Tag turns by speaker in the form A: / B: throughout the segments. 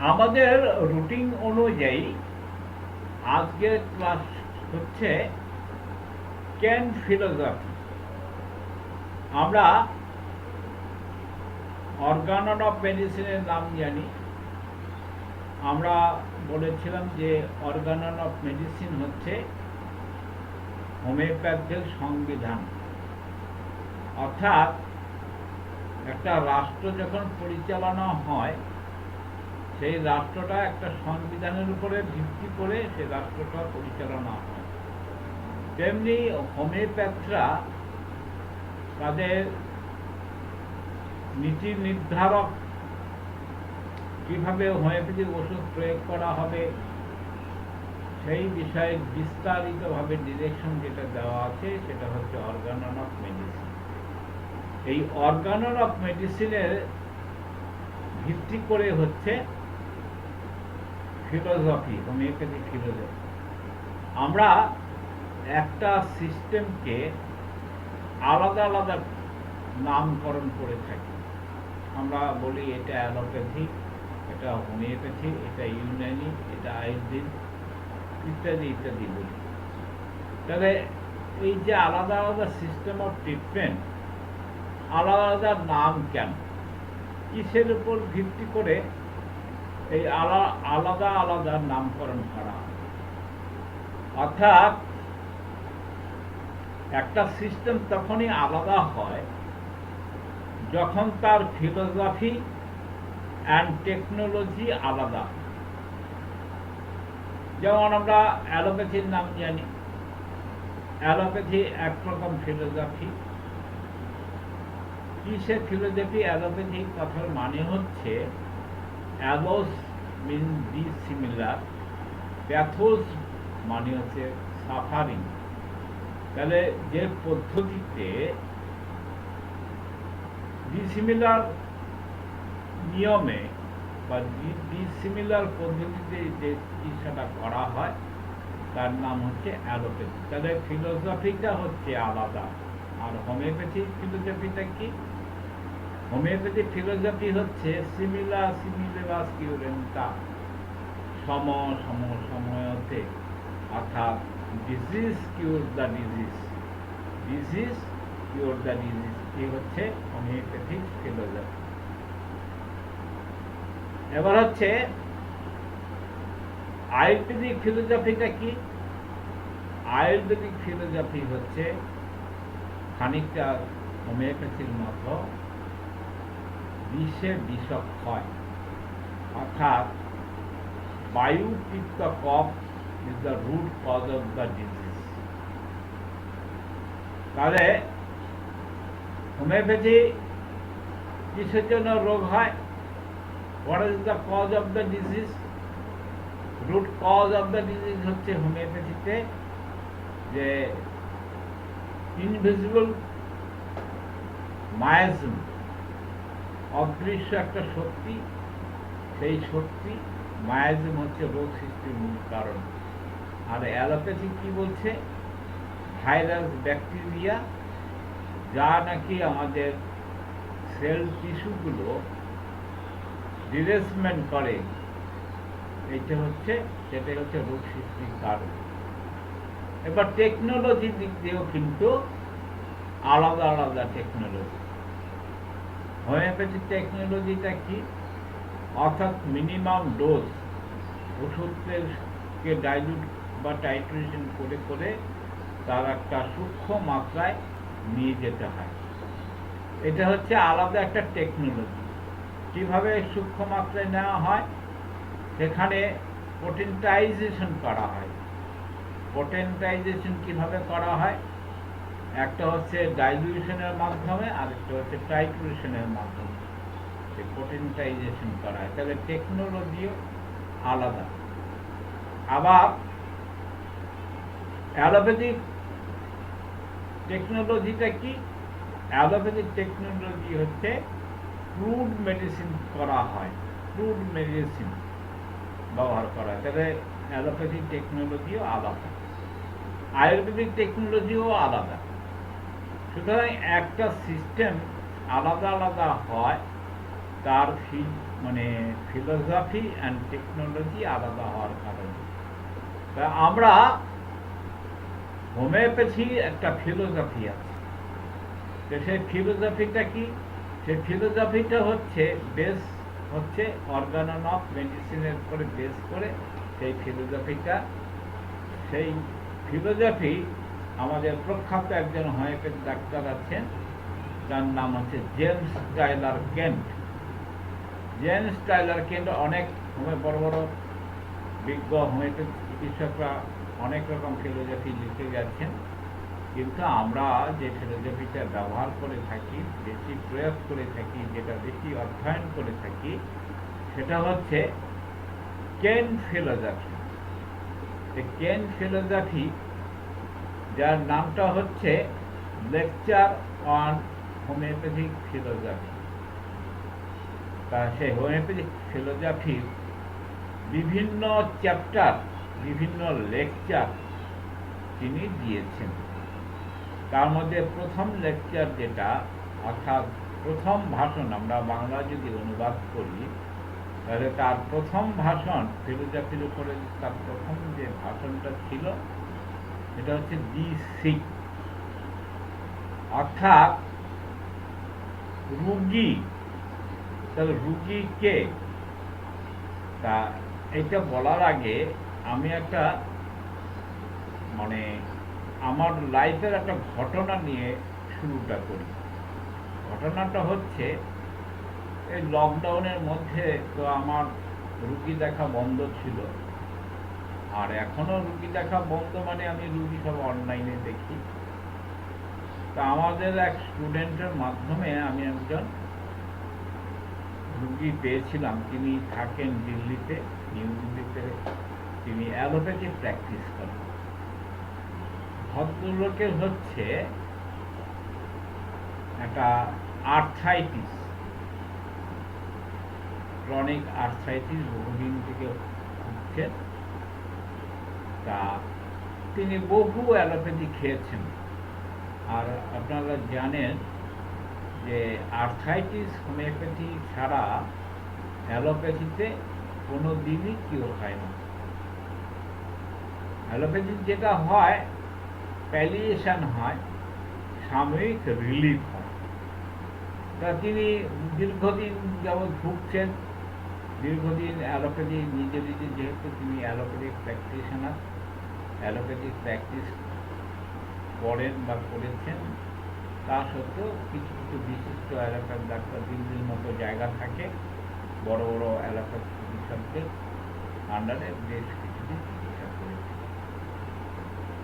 A: আমাদের রুটিন অনুযায়ী আজকের ক্লাস হচ্ছে ক্যান ফিলোসফি। আমরা অর্গানন অফ মেডিসিনের নাম জানি। আমরা বলেছিলাম যে অর্গানন অফ মেডিসিন হচ্ছে হোমিওপ্যাথির সংবিধান। অর্থাৎ একটা রাষ্ট্র যখন পরিচালনা হয়, সেই রাষ্ট্রটা একটা সংবিধানের উপরে ভিত্তি করে সেই রাষ্ট্রটা পরিচালনা হয়। তেমনি হোমিওপ্যাথরা তাদের নীতি নির্ধারক, কীভাবে হোমিওপ্যাথিক ওষুধ প্রয়োগ করা হবে সেই বিষয়ে বিস্তারিতভাবে ডিরেকশন যেটা দেওয়া আছে সেটা হচ্ছে অর্গানন অফ মেডিসিন। এই অর্গানন অফ মেডিসিনের ভিত্তি করে হচ্ছে ফিলোসফি, হোমিওপ্যাথিক ফিলোসফি। আমরা একটা সিস্টেমকে আলাদা আলাদা নামকরণ করে থাকি। আমরা বলি এটা অ্যালোপ্যাথি, এটা হোমিওপ্যাথি, এটা ইউনানি, এটা আয়ুর্বেদ, ইত্যাদি ইত্যাদি বলি। তবে এই যে আলাদা আলাদা সিস্টেম অফ ট্রিটমেন্ট, আলাদা আলাদা নাম কেন, কিসের উপর ভিত্তি করে এই আলাদা আলাদা নামকরণ করা হয়? অর্থাৎ একটা সিস্টেম তখনই আলাদা হয় যখন তার ফিলোসফি অ্যান্ড টেকনোলজি আলাদা। যেমন আমরা অ্যালোপ্যাথির নাম জানি। অ্যালোপ্যাথি একরকম ফিলোসফি। কিসের ফিলোসফি? অ্যালোপ্যাথি কথার মানে হচ্ছে অ্যালোস মিন ডিসিমিলার, প্যাথোস মানে হচ্ছে সাফারিং। তাহলে যে পদ্ধতিতে ডিসিমিলার নিয়মে বা ডিসিমিলার পদ্ধতিতে যে চিকিৎসাটা করা হয় তার নাম হচ্ছে অ্যালোপ্যাথি। তাহলে ফিলোসফিটা হচ্ছে আলাদা। আর হোমিওপ্যাথি ফিলোসফিটা কি? হোমিওপ্যাথি ফিলোসফি হচ্ছে সিমিলা সিমিলেবাস কিউরেন্টা, সম সম সময়তে, অর্থাৎ disease cure the disease, disease cure the disease. এই হচ্ছে হোমিওপ্যাথিক ফিলোসফি। এবার হচ্ছে আয়ুর্বেদিক ফিলোসফিটা কি? আয়ুর্বেদিক ফিলোসফি হচ্ছে খানিকটা হোমিওপ্যাথির মতো বিষে বিষক্ষয়, অর্থাৎ বায়ু পিত্ত কফ is the root cause of the disease. তাহলে হোমিওপ্যাথি কিসের জন্য রোগ হয়? What is the cause of the disease? Root cause of the disease হচ্ছে হোমিওপ্যাথিতে যে ইনভিজিবল মায়াজম, অদৃশ্য একটা শক্তি, সেই শক্তি মায়াজম হচ্ছে রোগ সৃষ্টির মূল কারণ। আর অ্যালোপ্যাথি কি বলছে? ভাইরাস, ব্যাকটেরিয়া যা নাকি আমাদের সেল টিস্যুগুলো ডিরেসমেন্ট করে, সেটাই হচ্ছে রোগ সৃষ্টির কারণ। এবার টেকনোলজির দিক দিয়েও কিন্তু আলাদা আলাদা টেকনোলজি। হোমিওপ্যাথিক টেকনোলজিটা কি? অর্থাৎ মিনিমাম ডোজ, ওষুধকে ডাইলুট বা টাইট্রেশন করে করে তার একটা সূক্ষ্ম মাত্রায় নিয়ে যেতে হয়। এটা হচ্ছে আলাদা একটা টেকনোলজি। কিভাবে সূক্ষ্ম মাত্রায় নেওয়া হয়? সেখানে পোটেন্টাইজেশন করা হয়। পোটেন্টাইজেশন কিভাবে করা হয়? একটা হচ্ছে ডাইলিউশনের মাধ্যমে, আরেকটা হচ্ছে টাইট্রেশনের মাধ্যমে পোটেন্টাইজেশন করা হয়। তাহলে টেকনোলজিও আলাদা। আবার অ্যালোপ্যাথিক টেকনোলজিটা কি? অ্যালোপ্যাথিক টেকনোলজি হচ্ছে ক্রুড মেডিসিন করা হয়, ক্রুড মেডিসিন ব্যবহার করা হয়। তাহলে অ্যালোপ্যাথিক টেকনোলজিও আলাদা, আয়ুর্বেদিক টেকনোলজিও আলাদা। সুতরাং একটা সিস্টেম আলাদা আলাদা হয় তার মানে ফিলোসফি অ্যান্ড টেকনোলজি আলাদা হওয়ার কারণে। তা আমরা হোমিওপ্যাথি একটা ফিলোসফি আছে, তো সেই ফিলোসফিটা কি? সেই ফিলোসফিটা হচ্ছে বেস হচ্ছে অর্গানন অফ মেডিসিনের উপরে বেস করে সেই ফিলোসফিটা। সেই ফিলোসফি আমাদের প্রখ্যাত একজন হোমিওপ্যাথি ডাক্তার আছেন, তার নাম হচ্ছে James Tyler Kent. James Tyler Kent অনেক বড় বড় বিজ্ঞ হোমিওপ্যাথি চিকিৎসকরা অনেক রকম ফিলোসফি লিখে গেছেন, কিন্তু আমরা যে ফিলোসফিটা ব্যবহার করে থাকি, বেশি প্রয়োগ করে থাকি, যেটা বেশি অধ্যয়ন করে থাকি, সেটা হচ্ছে কেন ফিলোসফি। কেন ফিলোসফি, যার নামটা হচ্ছে লেকচার অন হোমিওপ্যাথিক ফিলোসফি। তা সেই হোমিওপ্যাথিক ফিলোসফির বিভিন্ন চ্যাপ্টার, বিভিন্ন লেকচার তিনি দিয়েছেন। তার মধ্যে প্রথম লেকচার যেটা, অর্থাৎ প্রথম ভাষণ, আমরা বাংলা যদি অনুবাদ করি তাহলে তার প্রথম ভাষণ ফিলোসফির উপরে, তার প্রথম যে ভাষণটা ছিল সেটা হচ্ছে দি সিক, অর্থাৎ রুগী। তাহলে রুগী কে? তা এটা বলার আগে আমি একটা মানে আমার লাইফের একটা ঘটনা নিয়ে শুরুটা করি। ঘটনাটা হচ্ছে এই লকডাউনের মধ্যে তো আমার রুগী দেখা বন্ধ ছিল, আর এখনো রুগী দেখা বন্ধ, মানে আমি রুগী সব অনলাইনে দেখি। তা আমাদের এক স্টুডেন্টের মাধ্যমে আমি একজন রুগী পেয়েছিলাম। তিনি থাকেন দিল্লিতে, নিউ দিল্লিতে। তিনি অ্যালোপ্যাথি প্র্যাকটিস করেন। ভদ্রলোকের হচ্ছে একটা আর্থ্রাইটিস, ক্রনিক আর্থ্রাইটিস, বহুদিন থেকে ভুগছেন। তা তিনি বহু অ্যালোপ্যাথি খেয়েছেন। আর আপনারা জানেন যে আর্থ্রাইটিস হোমিওপ্যাথি ছাড়া অ্যালোপ্যাথিতে কোনো দিনই কিওর হয় না। অ্যালোপ্যাথি যেটা হয়, প্যালিয়েশন হয়, সাময়িক রিলিফ হয়। তা তিনি দীর্ঘদিন যাবৎ ভুগছেন, দীর্ঘদিন অ্যালোপ্যাথি নিজে নিজে, যেহেতু তিনি অ্যালোপ্যাথিক প্র্যাকটিশনার, অ্যালোপ্যাথিক প্র্যাকটিস করেন বা করেছেন, তা সত্ত্বেও কিছু কিছু বিশিষ্ট অ্যালোপ্যাথ ডাক্তার, দিল্লির মতো জায়গা থাকে, বড় বড় অ্যালোপ্যাথ চিকিৎসকদের আন্ডারে বেশ কিছুদিন চিকিৎসা করেছে।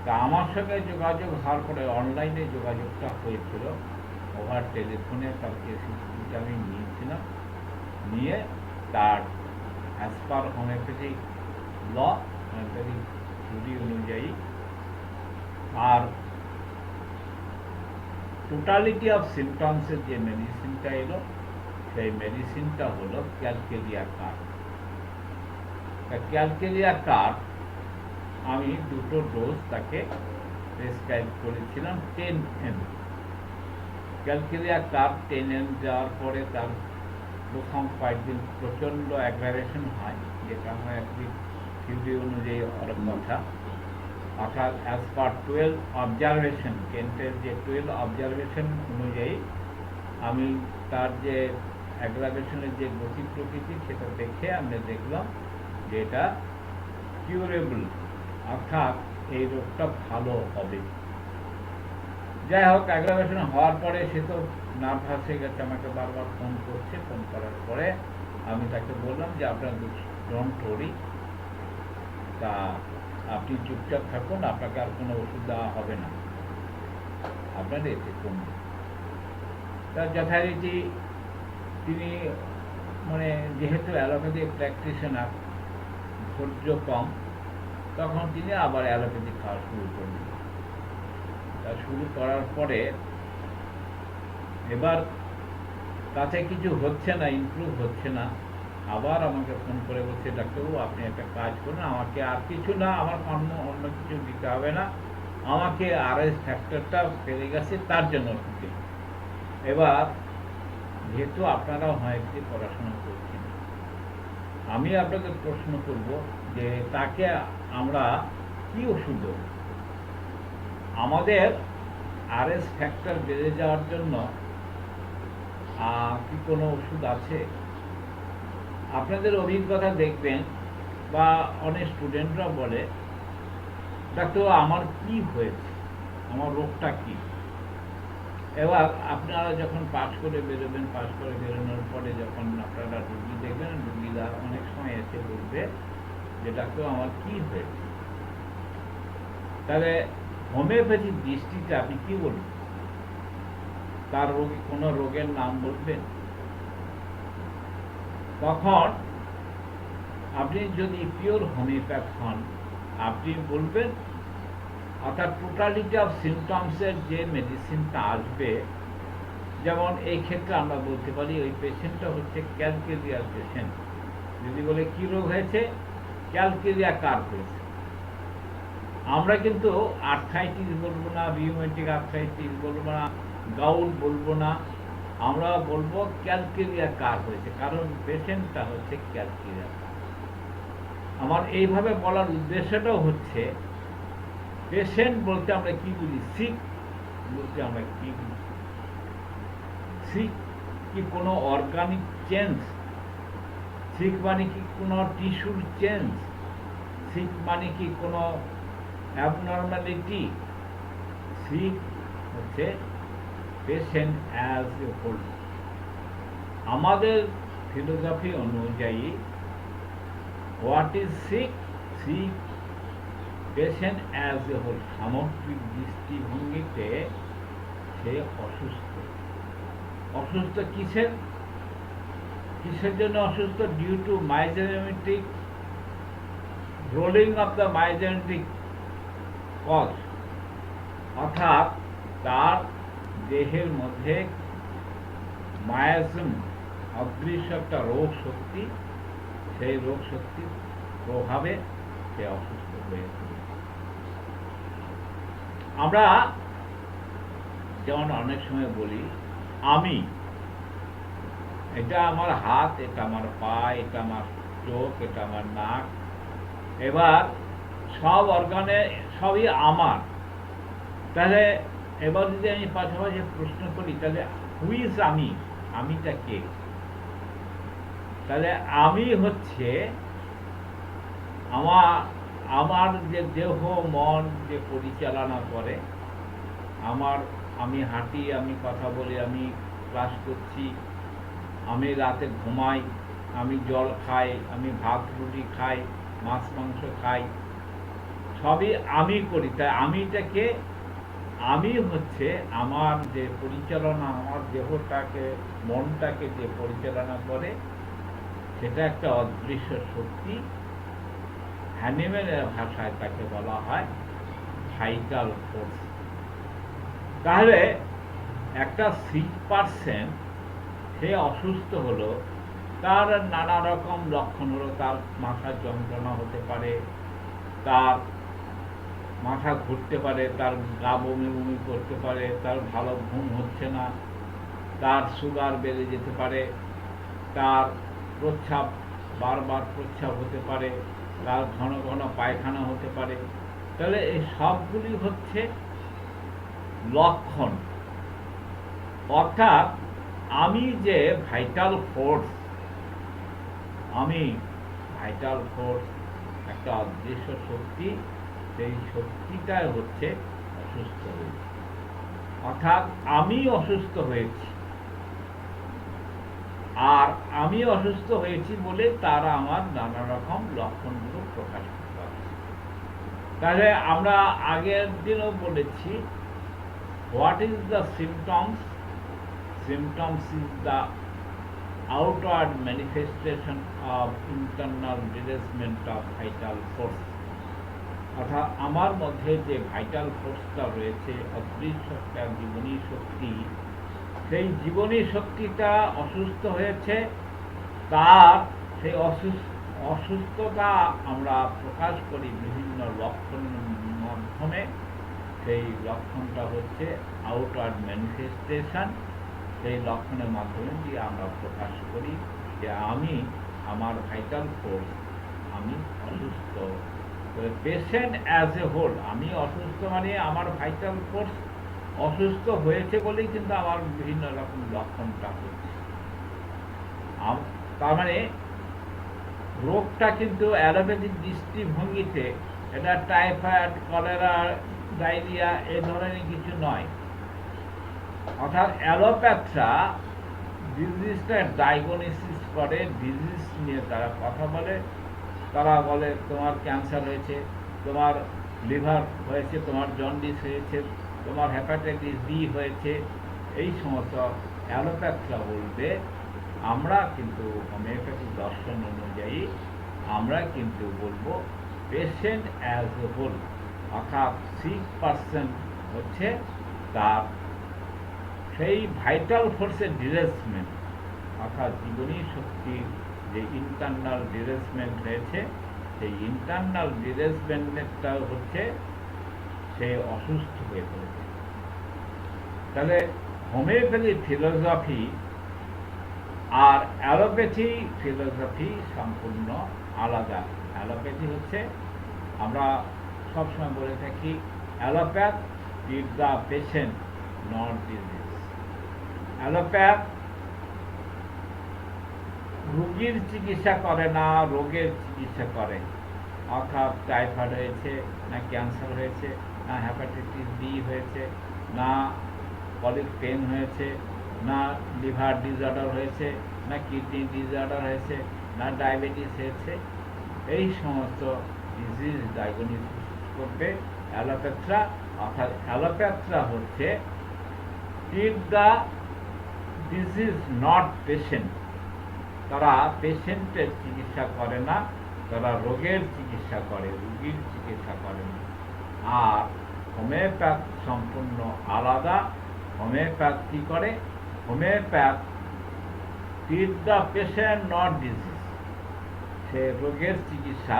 A: তা আমার সঙ্গে যোগাযোগ হওয়ার পরে, অনলাইনে যোগাযোগটা হয়েছিল, ওভার টেলিফোনে তার কেসটা আমি নিয়েছিলাম। নিয়ে তার অ্যাজ পার হোমিওপ্যাথিক ল, হোমিওপ্যাথিক থিওরি অনুযায়ী, আর টোটালিটি অফ সিমটমসের যে মেডিসিনটা এলো, সেই মেডিসিনটা হলো ক্যালকেলিয়া কার্ড। ক্যালকেলিয়া কার্ড আমি 2টো ডোজ তাকে প্রেসক্রাইব করেছিলাম, 10 ml। ক্যালকেলিয়া কার্ড 10 ml দেওয়ার পরে তার প্রথম কয়েকদিন প্রচণ্ড অ্যাগ্রাভেশন হয়, যেটা হয় একটি থিওরি অনুযায়ী কথা। অর্থাৎ অ্যাজ পার 12 অবজারভেশন, কেন্টের যে 12 অবজারভেশন অনুযায়ী আমি তার যে অ্যাগ্রাভেশনের যে গতি প্রকৃতি, সেটা দেখে আমরা দেখলাম যে এটা কিউরেবল, অর্থাৎ এই রোগটা ভালো হবে। যাই হোক, অ্যাগ্রাভেশন হওয়ার পরে সে তো নার্ভাস হয়ে গেছে, আমাকে বারবার ফোন করছে। ফোন করার পরে আমি তাকে বললাম যে আপনার ডোন্ট ওয়ারি, তা আপনি চুপচাপ থাকুন, আপনাকে আর কোনো ওষুধ দেওয়া হবে না, আপনার এতে কমবে। তার যথারীতি তিনি, মানে যেহেতু অ্যালোপ্যাথি প্র্যাকটিশনার, ধৈর্য কম, তখন তিনি আবার অ্যালোপ্যাথি খাওয়া শুরু করলেন। তা শুরু করার পরে এবার তাতে কিছু হচ্ছে না, ইমপ্রুভ হচ্ছে না। আবার আমাকে ফোন করে বলছে, ডাক্তারবাবু আপনি একটা কাজ করুন, আমাকে আর কিছু না, আমার অন্য কিছু দিতে হবে না, আমাকে আরএস ফ্যাক্টরটা ফেলে গেছে, তার জন্য ওষুধ দিন। এবার যেহেতু আপনারাও হোমিওপ্যাথি পড়াশোনা করছেন, আমি আপনাকে প্রশ্ন করব যে তাকে আমরা কি ওষুধ দেব? আমাদের আরএস ফ্যাক্টর বেড়ে যাওয়ার জন্য কি কোনো ওষুধ আছে? আপনাদের অভিজ্ঞতা দেখবেন বা অনেক স্টুডেন্টরা বলে, ডাক্তার আমার কি হয়েছে, আমার রোগটা কি? এবার আপনারা যখন পাস করে বেরোবেন, পাস করে বেরোনোর পরে যখন আপনারা রুগী দেখবেন, রুগীরা অনেক সময় এসে বলবে যে ডাক্তার আমার কি হয়েছে। তাহলে হোমিওপ্যাথির দৃষ্টিতে আপনি কি বলবেন? তার রোগী কোনো রোগের নাম বলবেন? তখন আপনি যদি পিওর হোমিওপ্যাথ হন, আপনি বলবেন, অর্থাৎ টোটালিটি অফ সিমটমসের যে মেডিসিনটা আসবে, যেমন এই ক্ষেত্রে আমরা বলতে পারি ওই পেশেন্টটা হচ্ছে ক্যালকেরিয়ার পেশেন্ট। যদি বলে কি রোগ হয়েছে, ক্যালকেরিয়া কার হয়েছে। আমরা কিন্তু আর্থ্রাইটিস বলবো না, রিউমেটিক আর্থ্রাইটিস বলবো না, গাউট বলবো না, আমরা বলবো ক্যালকেরিয়া কার হয়েছে, কারণ পেশেন্টটা হচ্ছে ক্যালকেরিয়া কার। আমার এইভাবে বলার উদ্দেশ্যটাও হচ্ছে, পেশেন্ট বলতে আমরা কি বুঝি, সিক বলতে আমরা কি বুঝি? সিক কি কোনো অর্গানিক চেঞ্জ? সিক মানে কি কোনো টিস্যুর চেঞ্জ? সিক মানে কি কোনো অ্যাবনর্মালিটি? সিক হচ্ছে পেশেন্ট অ্যাজ এ হোল। আমাদের ফিলোসফি অনুযায়ী what is sick? Sick patient as a whole, সামগ্রিক দৃষ্টিভঙ্গিতে সে অসুস্থ। অসুস্থ কিসের জন্য অসুস্থ? Due to miasmatic rolling of the miasmatic cause, অর্থাৎ তার দেহের মধ্যে মায়াজম অদৃশ্য একটা রোগ শক্তি, সেই রোগ শক্তির প্রভাবে সে অসুস্থ হয়েছে। আমরা যেমন অনেক সময় বলি আমি, এটা আমার হাত, এটা আমার পা, এটা আমার চোখ, এটা আমার নাক। এবার সব অর্গানে সবই আমার। তাহলে এবার যদি আমি পাশাপাশি প্রশ্ন করি, তাহলে হু ইজ আমি? আমিটা কে? তাহলে আমি হচ্ছে আমার যে দেহ মন যে পরিচালনা করে, আমি হাঁটি, আমি কথা বলি, আমি ক্লাস করছি, আমি রাতে ঘুমাই, আমি জল খাই, আমি ভাত রুটি খাই, মাছ মাংস খাই, সবই আমি করি। তাই আমিটাকে, আমি হচ্ছে আমার যে পরিচালনা, আমার দেহটাকে মনটাকে যে পরিচালনা করে, সেটা একটা অদৃশ্য শক্তি। হ্যানিম্যানের ভাষায় তাকে বলা হয় ভাইটাল ফোর্স। তাহলে একটা সিক পারসন, সে অসুস্থ হলো, তার নানা রকম লক্ষণ হলো, তার মাথার যন্ত্রণা হতে পারে, তার মাথা ঘুরতে পারে, তার গা বমি বমি করতে পারে, তার ভালো ঘুম হচ্ছে না, তার সুগার বেড়ে যেতে পারে, তার প্রস্রাব বারবার প্রস্রাব হতে পারে, তার ঘন ঘন পায়খানা হতে পারে। তাহলে এই সবগুলি হচ্ছে লক্ষণ। অর্থাৎ আমি যে ভাইটাল ফোর্স, আমি ভাইটাল ফোর্স একটা অদৃশ্য শক্তি, সেই শক্তিটাই হচ্ছে অসুস্থ হয়েছে। অর্থাৎ আমি অসুস্থ হয়েছি, আর আমি অসুস্থ হয়েছি বলে তারা আমার নানা রকম লক্ষণগুলো প্রকাশ করতে পারে। তাহলে আমরা আগের দিনও বলেছি, what is the symptoms? Symptoms is the outward manifestation of internal derangement of vital force. অর্থাৎ আমার মধ্যে যে ভাইটাল ফোর্সটা রয়েছে, অদৃশ্য একটা জীবনী শক্তি, সেই জীবনী শক্তিটা অসুস্থ হয়েছে। তার সেই অসুস্থতা আমরা প্রকাশ করি বিভিন্ন লক্ষণের মাধ্যমে। সেই লক্ষণটা হচ্ছে আউটওয়ার্ড ম্যানিফেস্টেশন। সেই লক্ষণের মাধ্যমে দিয়ে আমরা প্রকাশ করি যে আমি আমার ভাইটাল ফোর্স, আমি অসুস্থ, পেশেন্ট অ্যাজ এ হোল, আমি অসুস্থ মানে আমার ভাইটাল ফোর্স অসুস্থ হয়েছে বলেই কিন্তু আমার বিভিন্ন রকম লক্ষণটা হচ্ছে। তার মানে রোগটা কিন্তু অ্যালোপ্যাথিক দৃষ্টিভঙ্গিতে এটা টাইফয়েড, কলেরা, ডায়রিয়া এ ধরনের কিছু নয়। অর্থাৎ অ্যালোপ্যাথরা ডিজিজটা ডায়াগনোসিস করে, ডিজিজ নিয়ে তারা কথা বলে। তারা বলে তোমার ক্যান্সার হয়েছে, তোমার লিভার হয়েছে, তোমার জন্ডিস হয়েছে, তোমার হেপাটাইটিস বি হয়েছে। এই সমস্ত অ্যালোপ্যাথরা বলবে। আমরা কিন্তু হোমিওপ্যাথিক দর্শন অনুযায়ী আমরা কিন্তু বলবো পেশেন্ট অ্যাজ এ হোল, অর্থাৎ সিক পার্সন হচ্ছে তার সেই ভাইটাল ফোর্সের ডিরেসমেন্ট, অর্থাৎ জীবনী শক্তির যে ইন্টারনাল ডিরেসমেন্ট হয়েছে, সেই ইন্টারনাল ডিরেসমেন্টটা হচ্ছে সে অসুস্থ হয়ে পড়েছে। তাহলে হোমিওপ্যাথি ফিলোসফি আর অ্যালোপ্যাথি ফিলোসফি সম্পূর্ণ আলাদা। অ্যালোপ্যাথি হচ্ছে, আমরা সবসময় বলে থাকি, allopath is the patient not disease. Allopath রোগীর চিকিৎসা করে না, রোগের চিকিৎসা করে। অর্থাৎ টাইফয়েড হয়েছে, না ক্যান্সার হয়েছে, না হেপাটাইটিস বি হয়েছে, না কলিক পেন হয়েছে, না লিভার ডিসঅর্ডার হয়েছে, না কিডনি ডিসঅর্ডার হয়েছে, না ডায়াবেটিস হয়েছে, এই সমস্ত ডিজিজ ডায়াগনোসিস করবে অ্যালোপ্যাথরা। অর্থাৎ অ্যালোপ্যাথরা হচ্ছে treat the disease not patient. তারা পেশেন্টের চিকিৎসা করে না, তারা রোগের চিকিৎসা করে, রোগীর চিকিৎসা করে না। আর হোমিওপ্যাথ সম্পূর্ণ আলাদা। হোমিওপ্যাথ কী করে? Homeopath treat the patient not disease. সে রোগের চিকিৎসা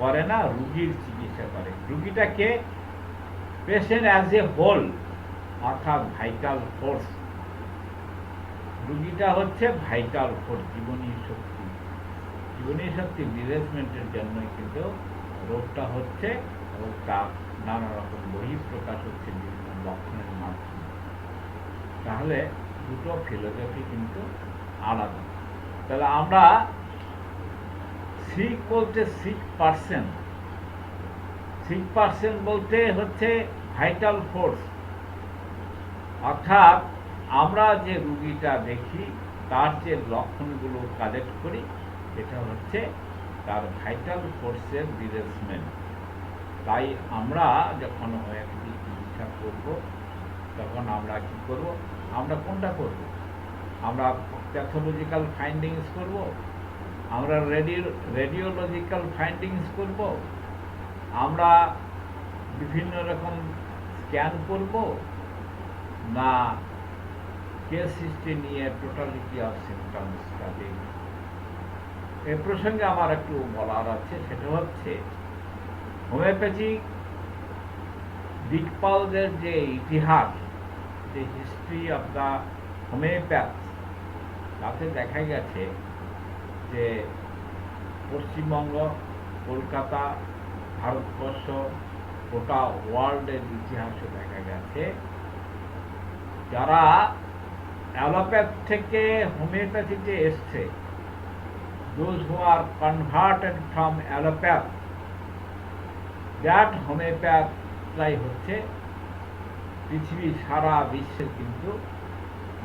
A: করে না, রুগীর চিকিৎসা করে। রুগীটাকে পেশেন্ট অ্যাজ এ হোল, অর্থাৎ ভাইটাল ফোর্স। রুগীটা হচ্ছে ভাইটাল ফোর্স, জীবনী শক্তি। জীবনী শক্তি ডিরেসমেন্টের জন্যই কিন্তু রোগটা হচ্ছে, রোগটা নানা রকম বহিঃপ্রকাশ হচ্ছে বিভিন্ন লক্ষণের মাধ্যমে। তাহলে দুটো ফিলোসফি কিন্তু আলাদা। তাহলে আমরা সিক বলতে সিক পার্সন, সিক পার্সন বলতে হচ্ছে ভাইটাল ফোর্স। অর্থাৎ আমরা যে রুগীটা দেখি তার যে লক্ষণগুলো কালেক্ট করি, এটা হচ্ছে তার ভাইটাল ফোর্সের ডিরেসমেন্ট। তাই আমরা যখন হোমিওপ্যাথি চিকিৎসা করব, তখন আমরা কি করব? আমরা কোনটা করব? আমরা প্যাথোলজিক্যাল ফাইন্ডিংস করব, আমরা রেডিওলজিক্যাল ফাইন্ডিংস করব, আমরা বিভিন্ন রকম স্ক্যান করব, না কেস হিস্ট্রি নিয়ে টোটালিটি অফ সিমটমসটা দেখব। এ প্রসঙ্গে আমার একটু বলার আছে, সেটা হচ্ছে হোমিওপ্যাথিক দিকপালদের যে ইতিহাস, যে হিস্ট্রি অফ দ্য হোমিওপ্যাথ, তাতে দেখা গেছে যে পশ্চিমবঙ্গ, কলকাতা, ভারতবর্ষ, গোটা ওয়ার্ল্ডের ইতিহাসে দেখা গেছে যারা অ্যালোপ্যাথ থেকে হোমিওপ্যাথিতে এসছে, those who are converted from allopath, that homeopathরাই হচ্ছে পৃথিবী সারা বিশ্বের কিন্তু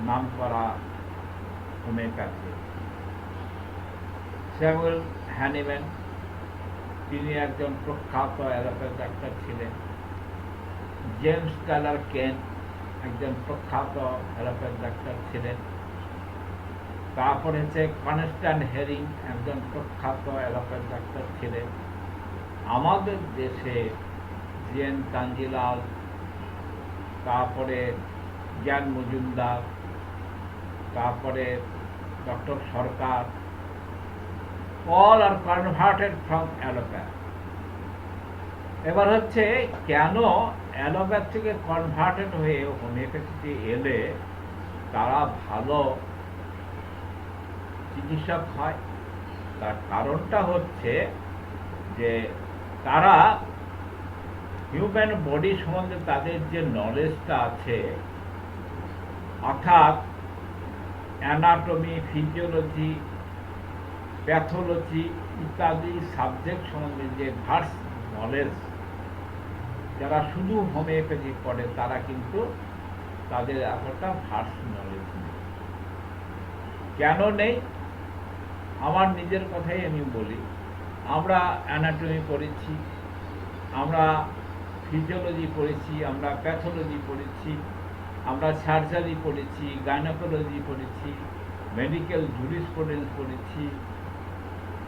A: নাম করা হোমিওপ্যাথি। স্যামুয়েল হ্যানিম্যান, তিনি একজন প্রখ্যাত অ্যালোপ্যাথ ডাক্তার ছিলেন। জেমস টাইলার কেন একজন প্রখ্যাত অ্যালোপ্যাথ ডাক্তার ছিলেন। তারপরে হচ্ছে কনস্ট্যান্ট হেরিং, একজন প্রখ্যাত অ্যালোপ্যাথ ডাক্তার ছিলেন। আমাদের দেশে জিএন কাঞ্জিলাল, তারপরে জ্ঞান মজুমদার, তারপরে doctor Sarkar, all are converted from allopath। এবার হচ্ছে কেন অ্যালোপ্যাথ থেকে কনভার্টেড হয়ে হোমিওপ্যাথিতে এলে তারা ভালো চিকিৎসক হয়, তার কারণটা হচ্ছে যে তারা হিউম্যান বডি সম্বন্ধে তাদের যে নলেজটা আছে, অর্থাৎ অ্যানাটমি, ফিজিওলজি, প্যাথোলজি ইত্যাদি সাবজেক্ট সম্বন্ধে যে ভার্স নলেজ, যারা শুধু হোমিওপ্যাথি পড়ে তারা কিন্তু তাদের এতটা ভার্স নলেজ নেই। কেন নেই? আমার নিজের কথাই আমি বলি। আমরা অ্যানাটমি পড়েছি, আমরা ফিজিওলজি পড়েছি, আমরা প্যাথোলজি পড়েছি, আমরা সার্জারি পড়েছি, গাইনোকোলজি পড়েছি, মেডিকেল জুরিসপ্রুডেন্স পড়েছি,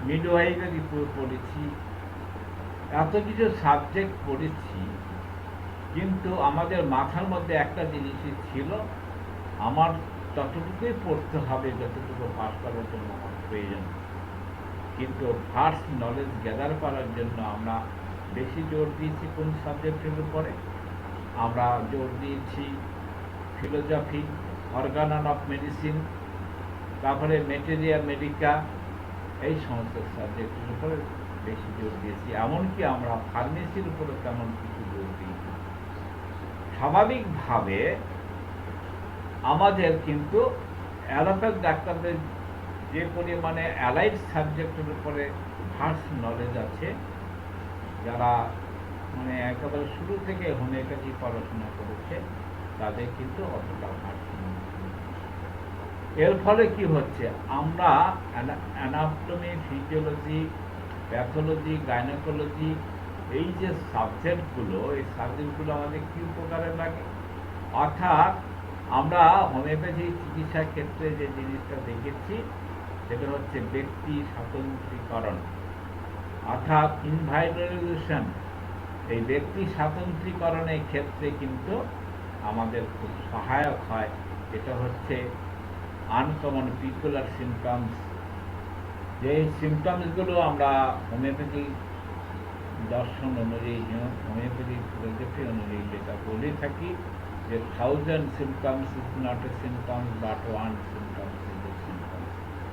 A: মিডওয়াইফারি পড়েছি, এত কিছু সাবজেক্ট পড়েছি, কিন্তু আমাদের মাথার মধ্যে একটা জিনিসই ছিল, আমার ততটুকুই পড়তে হবে যতটুকু পাস করার জন্য আমার প্রয়োজন। কিন্তু ফার্স্ট নলেজ গ্যাদার করার জন্য আমরা বেশি জোর দিয়েছি কোন সাবজেক্টের উপরে? আমরা জোর দিয়েছি ফিলোজফি, অর্গানন অফ মেডিসিন, তারপরে মেটেরিয়া মেডিকা, এই সমস্ত সাবজেক্টের উপরে বেশি জোর দিয়েছি। এমনকি আমরা ফার্মেসির উপরে তেমন কিছু জোর দিয়েছি। স্বাভাবিকভাবে আমাদের কিন্তু অ্যালোপ্যাথ ডাক্তারদের যে পরিমাণে অ্যালাইড সাবজেক্টের উপরে ভার্স নলেজ আছে, যারা মানে একেবারে শুরু থেকে হোমিওপ্যাথি পড়াশোনা করেছে, তাদের কিন্তু অতটা ভার্স নলেজ নেই। এর ফলে কি হচ্ছে, আমরা অ্যানাটমি, ফিজিওলজি, প্যাথোলজি, গাইনোকোলজি, এই যে সাবজেক্টগুলো, এই সাবজেক্টগুলো আমাদের কি উপকারে লাগে? অর্থাৎ আমরা হোমিওপ্যাথি চিকিৎসার ক্ষেত্রে যে জিনিসটা দেখেছি সেটা হচ্ছে ব্যক্তি স্বাতন্ত্রীকরণ, অর্থাৎ ইনভাইডালিজেশন। এই ব্যক্তি স্বাতন্ত্রীকরণের ক্ষেত্রে কিন্তু আমাদের খুব সহায়ক হয়। এটা হচ্ছে আনকমন পিকুলার সিমটমস। যে সিমটমসগুলো আমরা হোমিওপ্যাথি দর্শন অনুযায়ী, হোমিওপ্যাথি ফিলোসফি অনুযায়ী যেটা বলে থাকি, যে 1000 symptoms is not a symptom but one symptom is a symptom।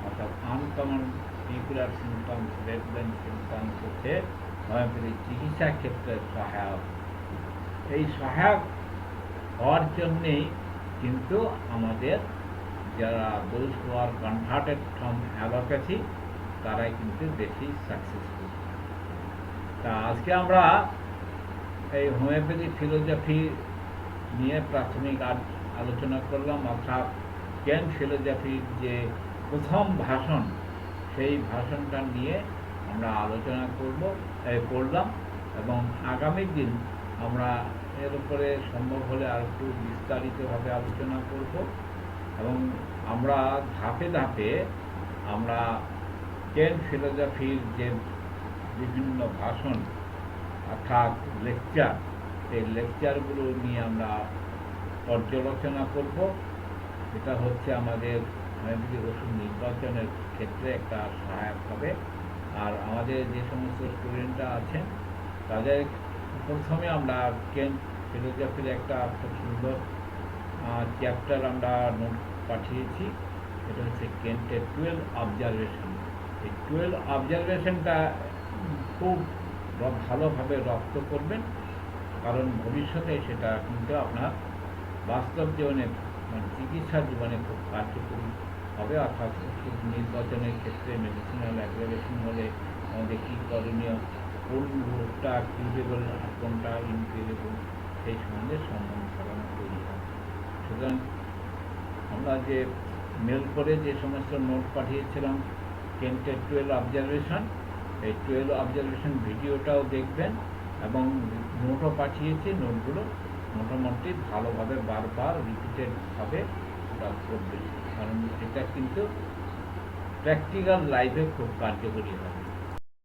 A: অর্থাৎ আনকমন পিকুলার সিমটমস, রেডব্যান্ড সিমটমস হচ্ছে হোমিওপ্যাথি চিকিৎসা ক্ষেত্রে সহায়ক। এই সহায়ক হওয়ার জন্যেই কিন্তু আমাদের যারা those who are converted from allopathy, তারাই কিন্তু বেশি সাকসেসফুল। তা আজকে আমরা এই হোমিওপ্যাথি ফিলোজফি নিয়ে প্রাথমিক আলোচনা করলাম, অর্থাৎ কেন ফিলোজফির যে প্রথম ভাষণ, সেই ভাষণটা নিয়ে আমরা আলোচনা করলাম, এবং আগামী দিন আমরা এর উপরে সম্ভব হলে আর একটু বিস্তারিতভাবে আলোচনা করব, এবং আমরা ধাপে ধাপে আমরা কেন ফিলোজফির যে বিভিন্ন ভাষণ অর্থাৎ লেকচার, এই লেকচারগুলো নিয়ে আমরা পর্যালোচনা করব। এটা হচ্ছে আমাদের হোমিওপ্যাথি ওষুধ নির্বাচনের ক্ষেত্রে একটা সহায়ক হবে। আর আমাদের যে সমস্ত স্টুডেন্টরা আছেন তাদের প্রথমে আমরা কেন ফিলোজফির একটা খুব সুন্দর চ্যাপ্টার আমরা নোট পাঠিয়েছি। এটা হচ্ছে কেন্টের 12 অবজারভেশন। এই 12 অবজারভেশনটা খুব ভালোভাবে রপ্ত করবেন, কারণ ভবিষ্যতে সেটা কিন্তু আপনার বাস্তব জীবনে, মানে চিকিৎসা জীবনে খুব কার্যকরী হবে। অর্থাৎ ওষুধ নির্বাচনের ক্ষেত্রে মেডিসিনাল অ্যাগ্রাভেশন হলে আমাদের কী করণীয়, কোন রোগটা কিউরেবল আর কোনটা ইনকিউরেবল, সেই সম্বন্ধে ধারণা তৈরি হয়। সুতরাং আমরা যে মেল করে যে সমস্ত নোট পাঠিয়েছিলাম কেন্টের 12 অবজারভেশন, এই 12 অবজারভেশন ভিডিওটাও দেখবেন, এবং নোটও পাঠিয়েছি। নোটগুলো মোটামুটি ভালোভাবে বারবার রিপিটেড হবে করবেন, কারণ এটা কিন্তু প্র্যাকটিক্যাল লাইফে খুব কার্যকরী হবে।